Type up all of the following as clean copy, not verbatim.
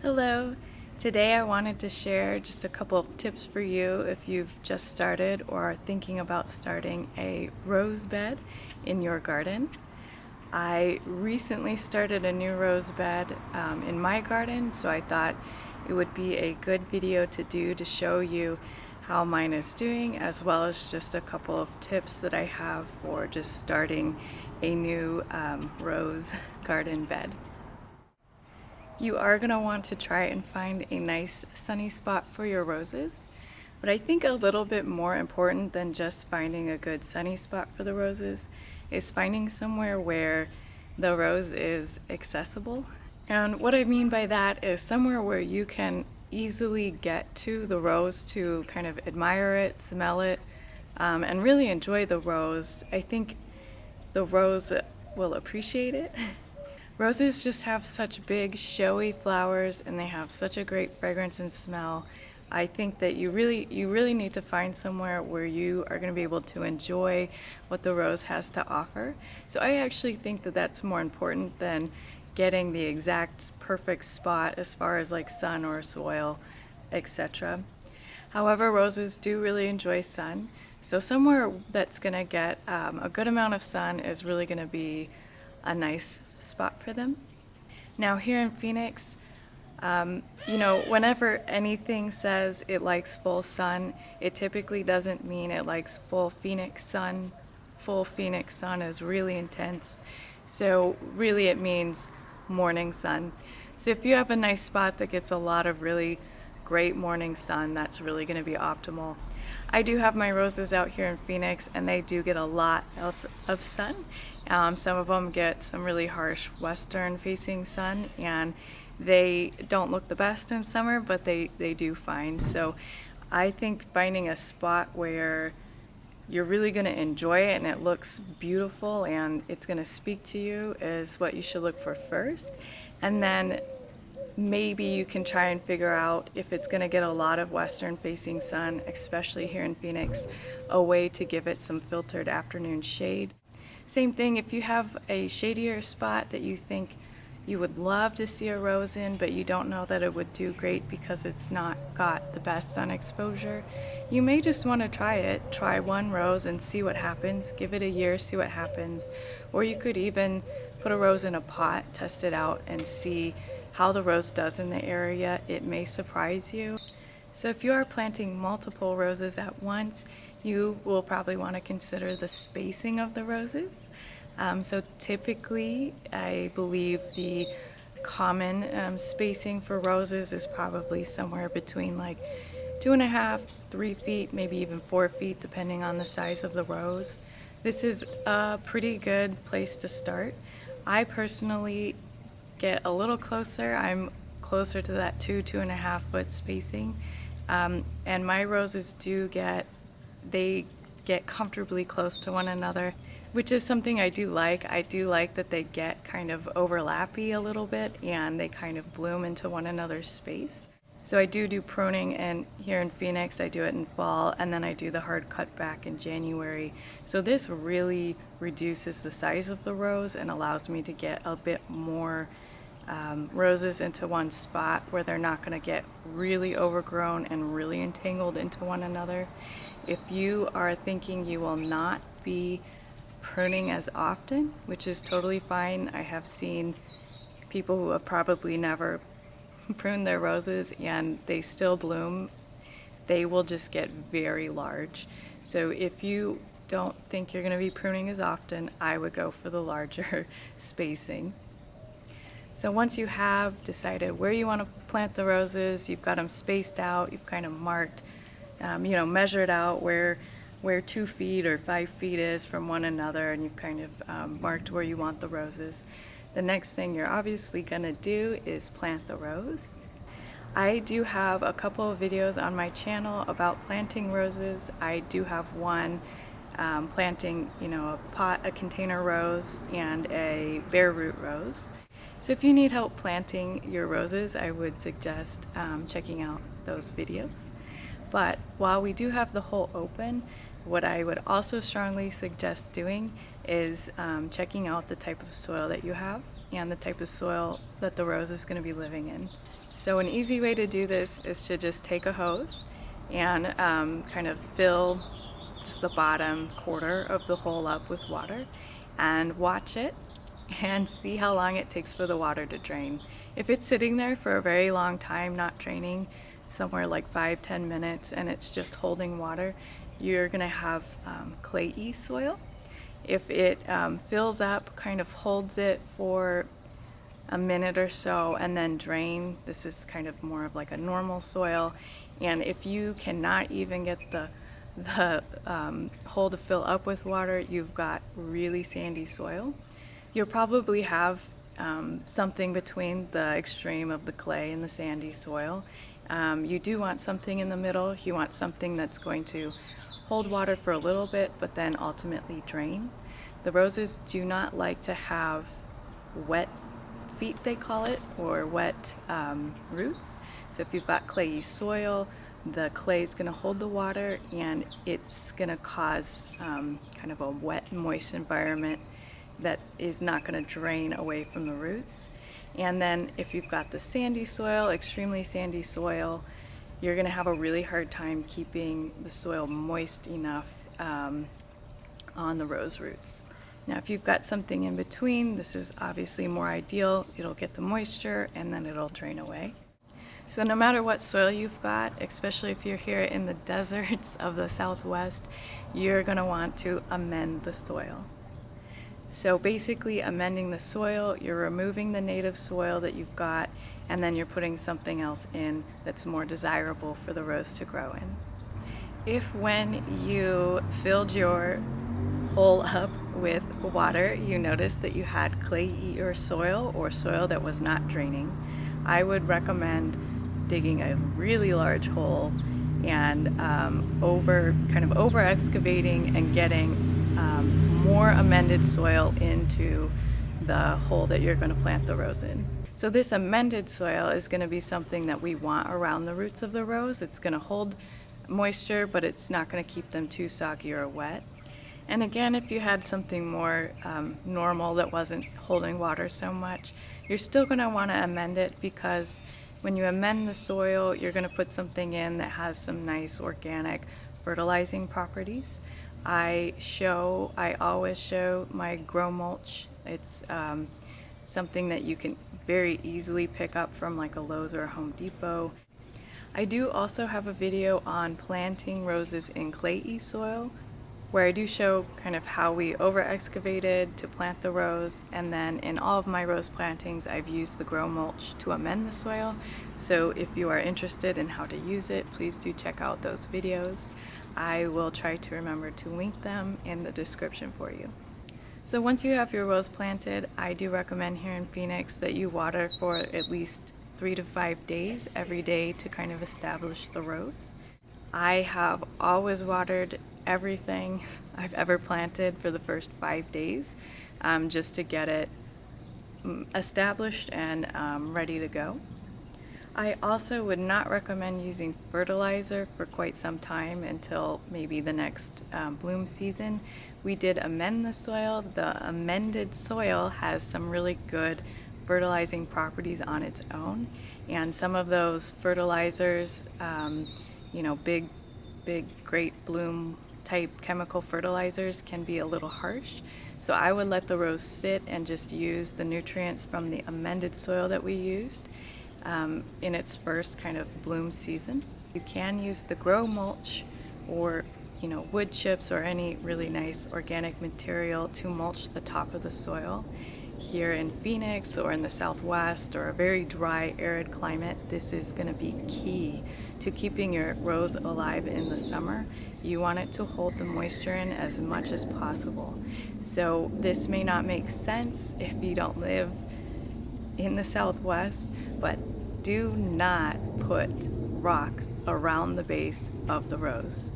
Hello! Today I wanted to share just a couple of tips for you if you've just started or are thinking about starting a rose bed in your garden. I recently started a new rose bed in my garden, so I thought it would be a good video to do to show you how mine is doing, as well as just a couple of tips that I have for just starting a new rose garden bed. You are going to want to try and find a nice sunny spot for your roses, but I think a little bit more important than just finding a good sunny spot for the roses is finding somewhere where the rose is accessible. And what I mean by that is somewhere where you can easily get to the rose to kind of admire it, smell it, and really enjoy the rose. I think the rose will appreciate it. Roses just have such big, showy flowers, and they have such a great fragrance and smell. I think that you really need to find somewhere where you are going to be able to enjoy what the rose has to offer. So I actually think that that's more important than getting the exact perfect spot as far as like sun or soil, etc. However, roses do really enjoy sun. So somewhere that's going to get a good amount of sun is really going to be a nice spot for them. Now here in Phoenix, whenever anything says it likes full sun, it typically doesn't mean it likes full Phoenix sun. Full Phoenix sun is really intense, so really it means morning sun. So if you have a nice spot that gets a lot of really great morning sun, that's really going to be optimal. I do have my roses out here in Phoenix, and they do get a lot of sun. Some of them get some really harsh western facing sun, and they don't look the best in summer, but they do fine. So I think finding a spot where you're really going to enjoy it and it looks beautiful and it's going to speak to you is what you should look for first. And then maybe you can try and figure out, if it's going to get a lot of western facing sun, especially here in Phoenix, a way to give it some filtered afternoon shade. Same thing if you have a shadier spot that you think you would love to see a rose in, but you don't know that it would do great because it's not got the best sun exposure, you may just want to try it. Try one rose and see what happens. Give it a year, see what happens. Or you could even put a rose in a pot, test it out, and see how the rose does in the area. It may surprise you. So if you are planting multiple roses at once, you will probably want to consider the spacing of the roses. So typically, I believe the common spacing for roses is probably somewhere between like 2.5, 3 feet, maybe even 4 feet, depending on the size of the rose. This is a pretty good place to start. I personally get a little closer. I'm closer to that 2.5 foot spacing. And my roses they get comfortably close to one another, which is something I do like. I do like that they get kind of overlappy a little bit and they kind of bloom into one another's space. So I do pruning, and here in Phoenix I do it in fall, and then I do the hard cut back in January. So this really reduces the size of the rose and allows me to get a bit more roses into one spot where they're not going to get really overgrown and really entangled into one another. If you are thinking you will not be pruning as often, which is totally fine, I have seen people who have probably never pruned their roses and they still bloom. They will just get very large. So if you don't think you're going to be pruning as often, I would go for the larger spacing. So once you have decided where you want to plant the roses, you've got them spaced out, you've kind of marked, measured out where 2 feet or 5 feet is from one another, and you've kind of marked where you want the roses. The next thing you're obviously going to do is plant the rose. I do have a couple of videos on my channel about planting roses. I do have one planting, a container rose and a bare root rose. So if you need help planting your roses, I would suggest checking out those videos. But while we do have the hole open, what I would also strongly suggest doing is checking out the type of soil that you have. and the type of soil that the rose is going to be living in. So an easy way to do this is to just take a hose and kind of fill just the bottom quarter of the hole up with water and watch it and see how long it takes for the water to drain. If it's sitting there for a very long time not draining, somewhere like 5-10 minutes, and it's just holding water, you're going to have clayey soil. If it fills up, kind of holds it for a minute or so and then drain, this is kind of more of like a normal soil. And if you cannot even get the hole to fill up with water, you've got really sandy soil. You'll probably have something between the extreme of the clay and the sandy soil. You do want something in the middle. You want something that's going to hold water for a little bit but then ultimately drain. The roses do not like to have wet feet, they call it, or wet roots. So if you've got clayey soil, the clay is going to hold the water and it's going to cause kind of a wet, moist environment that is not going to drain away from the roots. And then if you've got the sandy soil, extremely sandy soil, you're going to have a really hard time keeping the soil moist enough on the rose roots. Now if you've got something in between, this is obviously more ideal. It'll get the moisture and then it'll drain away. So no matter what soil you've got, especially if you're here in the deserts of the Southwest, you're going to want to amend the soil. So basically amending the soil, you're removing the native soil that you've got, and then you're putting something else in that's more desirable for the rose to grow in. If when you filled your hole up with water, you noticed that you had clayey soil or soil that was not draining, I would recommend digging a really large hole and over excavating and getting more amended soil into the hole that you're going to plant the rose in. So this amended soil is going to be something that we want around the roots of the rose. It's going to hold moisture, but it's not going to keep them too soggy or wet. And again, if you had something more normal that wasn't holding water so much, you're still going to want to amend it, because when you amend the soil, you're going to put something in that has some nice organic fertilizing properties. I always show my grow mulch. It's something that you can very easily pick up from like a Lowe's or a Home Depot. I do also have a video on planting roses in clayey soil, where I do show kind of how we over excavated to plant the rose, and then in all of my rose plantings I've used the grow mulch to amend the soil. So if you are interested in how to use it, please do check out those videos. I will try to remember to link them in the description for you. So once you have your rose planted, I do recommend here in Phoenix that you water for at least 3 to 5 days every day to kind of establish the rose. I have always watered everything I've ever planted for the first 5 days, just to get it established and ready to go. I also would not recommend using fertilizer for quite some time until maybe the next bloom season. We did amend the soil. The amended soil has some really good fertilizing properties on its own, and some of those fertilizers, big great bloom type chemical fertilizers can be a little harsh. So I would let the rose sit and just use the nutrients from the amended soil that we used in its first kind of bloom season. You can use the grow mulch or wood chips or any really nice organic material to mulch the top of the soil. Here in Phoenix or in the Southwest or a very dry, arid climate, this is going to be key to keeping your rose alive in the summer. You want it to hold the moisture in as much as possible. So this may not make sense if you don't live in the Southwest, but do not put rock around the base of the rose.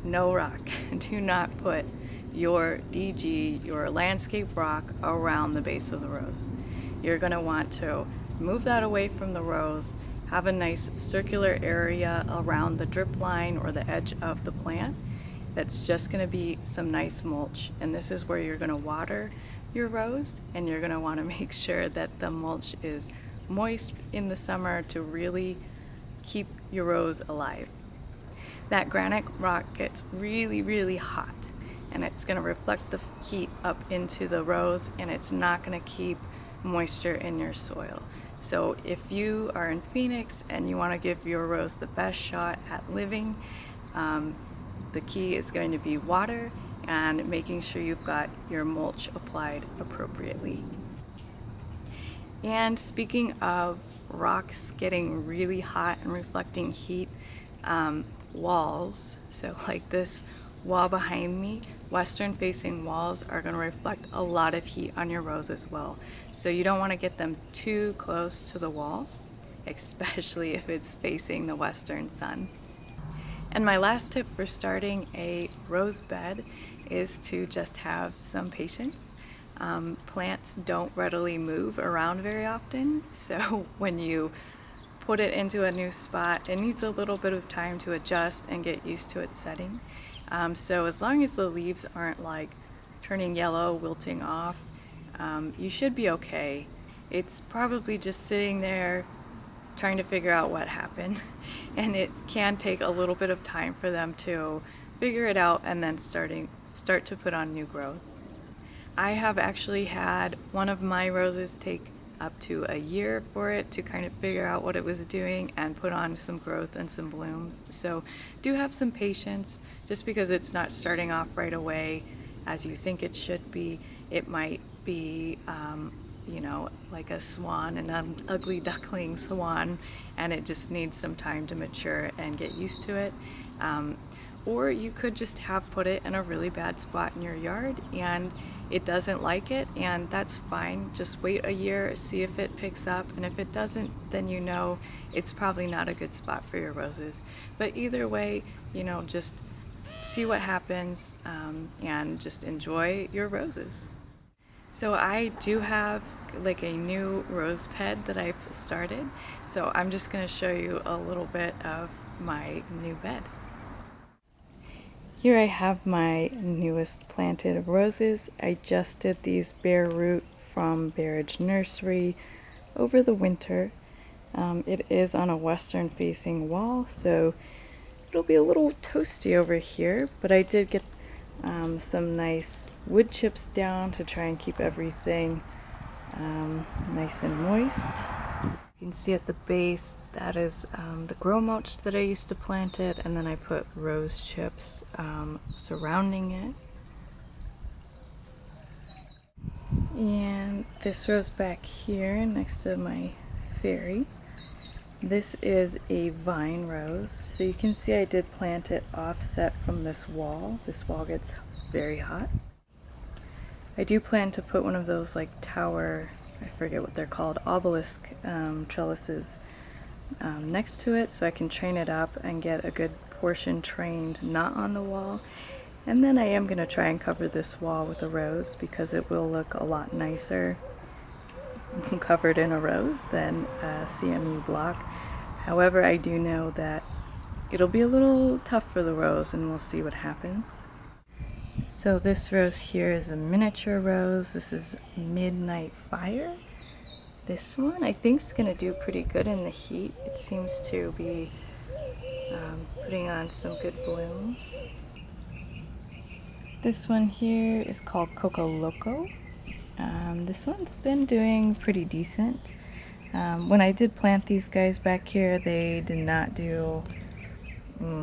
No rock. Do not put your DG, your landscape rock, around the base of the rose. You're going to want to move that away from the rose, have a nice circular area around the drip line or the edge of the plant that's just going to be some nice mulch, and this is where you're going to water your rose, and you're going to want to make sure that the mulch is moist in the summer to really keep your rose alive. That granite rock gets really, really hot, and it's going to reflect the heat up into the rose, and it's not going to keep moisture in your soil. So if you are in Phoenix and you want to give your rose the best shot at living, the key is going to be water and making sure you've got your mulch applied appropriately. And speaking of rocks getting really hot and reflecting heat, walls, so like this wall behind me, western facing walls are going to reflect a lot of heat on your rose as well. So you don't want to get them too close to the wall, especially if it's facing the western sun. And my last tip for starting a rose bed is to just have some patience. Plants don't readily move around very often, so when you put it into a new spot, it needs a little bit of time to adjust and get used to its setting. So as long as the leaves aren't like turning yellow, wilting off, you should be okay. It's probably just sitting there trying to figure out what happened, and it can take a little bit of time for them to figure it out and then start to put on new growth. I have actually had one of my roses take up to a year for it to kind of figure out what it was doing and put on some growth and some blooms. So do have some patience. Just because it's not starting off right away as you think it should be, it might be like a swan, an ugly duckling swan, and it just needs some time to mature and get used to it. Or you could just have put it in a really bad spot in your yard and it doesn't like it, and that's fine. Just wait a year, see if it picks up, and if it doesn't, then you know it's probably not a good spot for your roses. But either way, just see what happens and just enjoy your roses. So I do have like a new rose bed that I've started, so I'm just going to show you a little bit of my new bed. Here I have my newest planted roses. I just did these bare root from Barrage Nursery over the winter. It is on a western facing wall, so it'll be a little toasty over here, but I did get some nice wood chips down to try and keep everything nice and moist. You can see at the base that is the grow mulch that I used to plant it, and then I put rose chips surrounding it. And this rose back here next to my fairy, this is a vine rose. So you can see I did plant it offset from this wall. This wall gets very hot. I do plan to put one of those like tower, I forget what they're called, obelisk trellises next to it so I can train it up and get a good portion trained not on the wall. And then I am going to try and cover this wall with a rose because it will look a lot nicer covered in a rose than a CMU block. However, I do know that it'll be a little tough for the rose, and we'll see what happens. So this rose here is a miniature rose. This is Midnight Fire. This one I think is going to do pretty good in the heat. It seems to be putting on some good blooms. This one here is called Coco Loco. This one's been doing pretty decent. When I did plant these guys back here, they did not do,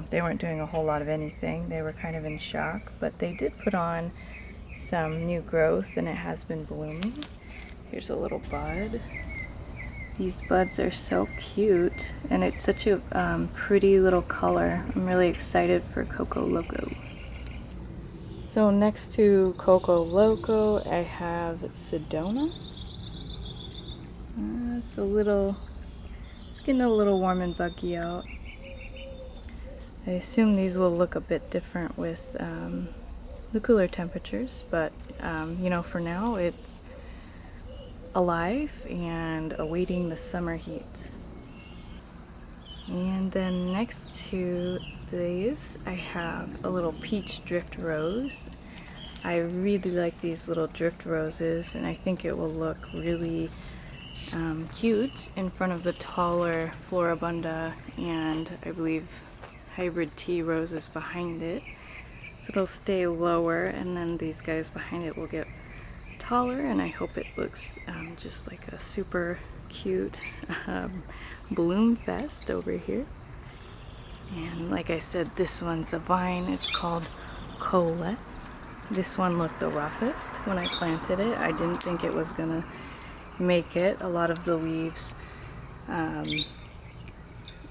they weren't doing a whole lot of anything. They were kind of in shock, but they did put on some new growth and it has been blooming. Here's a little bud. These buds are so cute and it's such a pretty little color. I'm really excited for Coco Loco. So next to Coco Loco, I have Sedona. It's getting a little warm and buggy out. I assume these will look a bit different with the cooler temperatures, but for now it's alive and awaiting the summer heat. And then next to these, I have a little peach drift rose. I really like these little drift roses, and I think it will look really cute in front of the taller Floribunda and I believe hybrid tea roses behind it. So it'll stay lower, and then these guys behind it will get taller, and I hope it looks just like a super cute balloon fest over here. And like I said, this one's a vine. It's called Colette. This one looked the roughest when I planted it. I didn't think it was gonna make it. A lot of the leaves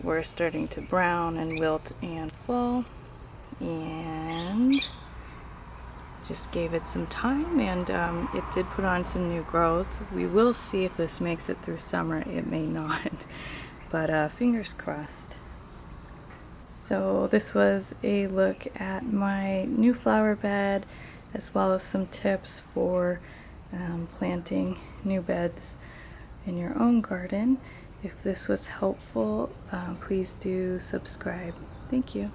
were starting to brown and wilt and fall, and just gave it some time, and it did put on some new growth. We will see if this makes it through summer. It may not, but fingers crossed. So this was a look at my new flower bed, as well as some tips for planting new beds in your own garden. If this was helpful, please do subscribe. Thank you.